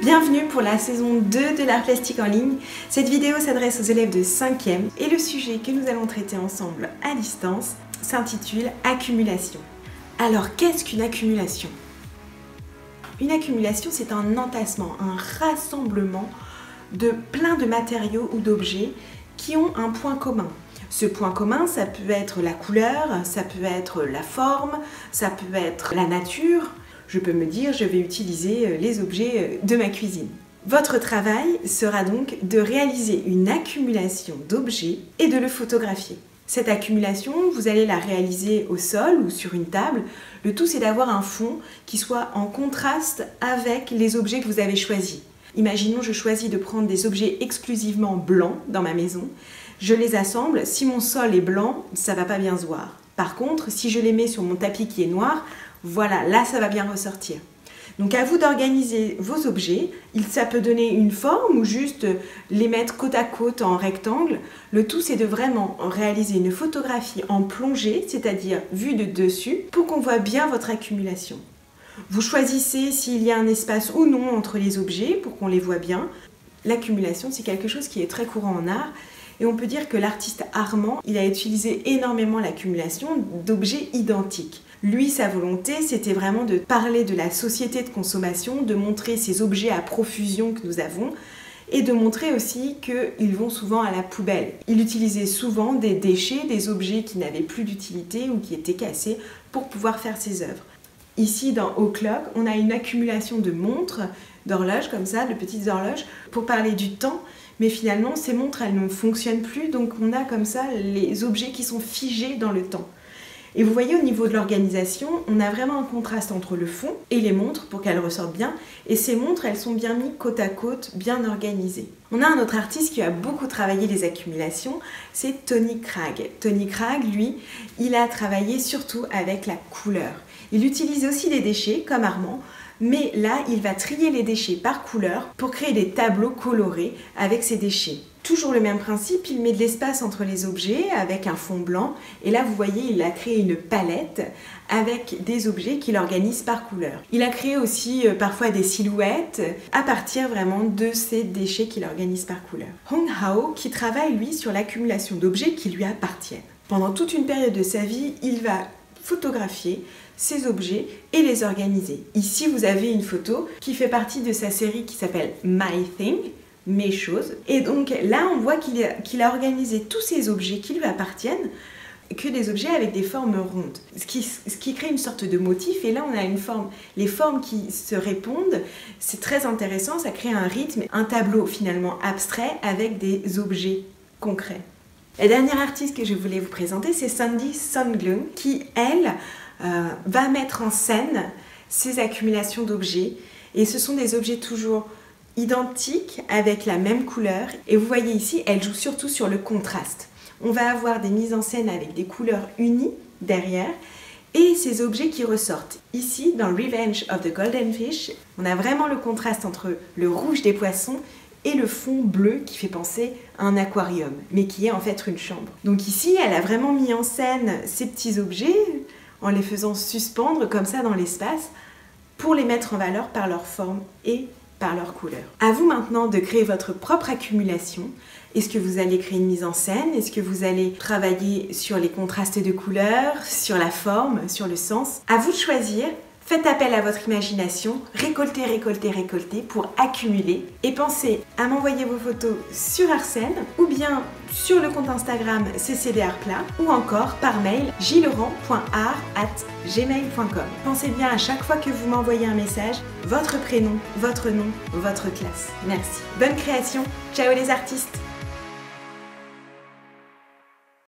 Bienvenue pour la saison 2 de l'art plastique en ligne. Cette vidéo s'adresse aux élèves de 5e et le sujet que nous allons traiter ensemble à distance s'intitule accumulation. Alors qu'est-ce qu'une accumulation? Une accumulation, c'est un entassement, un rassemblement de plein de matériaux ou d'objets qui ont un point commun. Ce point commun, ça peut être la couleur, ça peut être la forme, ça peut être la nature. Je peux me dire, je vais utiliser les objets de ma cuisine. Votre travail sera donc de réaliser une accumulation d'objets et de le photographier. Cette accumulation, vous allez la réaliser au sol ou sur une table. Le tout, c'est d'avoir un fond qui soit en contraste avec les objets que vous avez choisis. Imaginons, je choisis de prendre des objets exclusivement blancs dans ma maison. Je les assemble. Si mon sol est blanc, ça ne va pas bien se voir. Par contre, si je les mets sur mon tapis qui est noir, voilà, là ça va bien ressortir. Donc à vous d'organiser vos objets. Ça peut donner une forme ou juste les mettre côte à côte en rectangle. Le tout, c'est de vraiment réaliser une photographie en plongée, c'est-à-dire vue de dessus, pour qu'on voit bien votre accumulation. Vous choisissez s'il y a un espace ou non entre les objets pour qu'on les voit bien. L'accumulation, c'est quelque chose qui est très courant en art. Et on peut dire que l'artiste Armand, il a utilisé énormément l'accumulation d'objets identiques. Lui, sa volonté, c'était vraiment de parler de la société de consommation, de montrer ces objets à profusion que nous avons et de montrer aussi qu'ils vont souvent à la poubelle. Il utilisait souvent des déchets, des objets qui n'avaient plus d'utilité ou qui étaient cassés pour pouvoir faire ses œuvres. Ici, dans O'Clock, on a une accumulation de montres, d'horloges comme ça, de petites horloges, pour parler du temps. Mais finalement, ces montres, elles ne fonctionnent plus, donc on a comme ça les objets qui sont figés dans le temps. Et vous voyez, au niveau de l'organisation, on a vraiment un contraste entre le fond et les montres pour qu'elles ressortent bien. Et ces montres, elles sont bien mises côte à côte, bien organisées. On a un autre artiste qui a beaucoup travaillé les accumulations, c'est Tony Cragg. Tony Cragg, lui, il a travaillé surtout avec la couleur. Il utilise aussi des déchets, comme Armand, mais là, il va trier les déchets par couleur pour créer des tableaux colorés avec ces déchets. Toujours le même principe, il met de l'espace entre les objets avec un fond blanc. Et là, vous voyez, il a créé une palette avec des objets qu'il organise par couleur. Il a créé aussi parfois des silhouettes à partir vraiment de ces déchets qu'il organise par couleur. Hong Hao, qui travaille, lui, sur l'accumulation d'objets qui lui appartiennent. Pendant toute une période de sa vie, il va photographier ces objets et les organiser. Ici, vous avez une photo qui fait partie de sa série qui s'appelle My Thing, Mes choses. Et donc là, on voit qu'il a organisé tous ces objets qui lui appartiennent, que des objets avec des formes rondes, ce qui crée une sorte de motif. Et là, on a une forme, les formes qui se répondent. C'est très intéressant, ça crée un rythme, un tableau finalement abstrait avec des objets concrets. La dernière artiste que je voulais vous présenter, c'est Sandy Sundglung, qui, elle, va mettre en scène ces accumulations d'objets. Et ce sont des objets toujours identiques, avec la même couleur. Et vous voyez ici, elle joue surtout sur le contraste. On va avoir des mises en scène avec des couleurs unies derrière et ces objets qui ressortent. Ici, dans Revenge of the Golden Fish, on a vraiment le contraste entre le rouge des poissons et le fond bleu qui fait penser à un aquarium, mais qui est en fait une chambre. Donc ici, elle a vraiment mis en scène ces petits objets en les faisant suspendre comme ça dans l'espace pour les mettre en valeur par leur forme et par leur couleur. À vous maintenant de créer votre propre accumulation. Est-ce que vous allez créer une mise en scène? Est-ce que vous allez travailler sur les contrastes de couleurs, sur la forme, sur le sens? À vous de choisir. Faites appel à votre imagination, récoltez, récoltez, récoltez pour accumuler et pensez à m'envoyer vos photos sur Arsène ou bien sur le compte Instagram ccdartplat ou encore par mail jlaurent.art@gmail.com. Pensez bien à chaque fois que vous m'envoyez un message, votre prénom, votre nom, votre classe. Merci. Bonne création. Ciao les artistes.